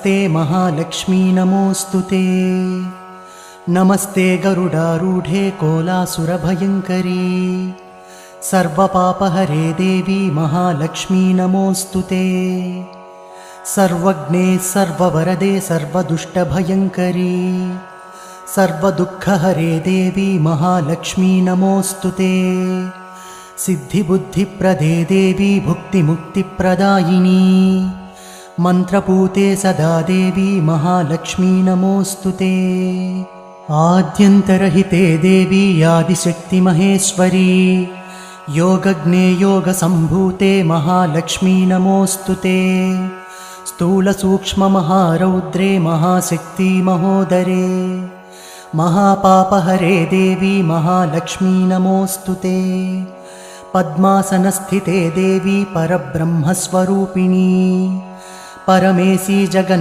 नमस्ते महालक्ष्मी नमोऽस्तुते। नमस्ते गरुडारूढे कोलासुरभयङ्करी सर्वपापहरे देवी महालक्ष्मी नमोऽस्तुते। सर्वज्ञे सर्ववरदे सर्वदुष्टभयङ्करी सर्वदुःखहरे देवी महालक्ष्मी नमोऽस्तुते। सिद्धिबुद्धिप्रदे देवी भुक्तिमुक्तिप्रदायिनी मन्त्रपूते सदा देवी महालक्ष्मी नमोऽस्तुते। आद्यन्तरहिते देवी आदिशक्तिमहेश्वरी योगज्ञे योगसम्भूते महालक्ष्मी नमोऽस्तुते। स्थूलसूक्ष्ममहारौद्रे महाशक्ति महोदरे महापापहरे देवी महालक्ष्मी नमोऽस्तुते। पद्मासनस्थिते देवी परब्रह्मस्वरूपिणी परमेशी जगन्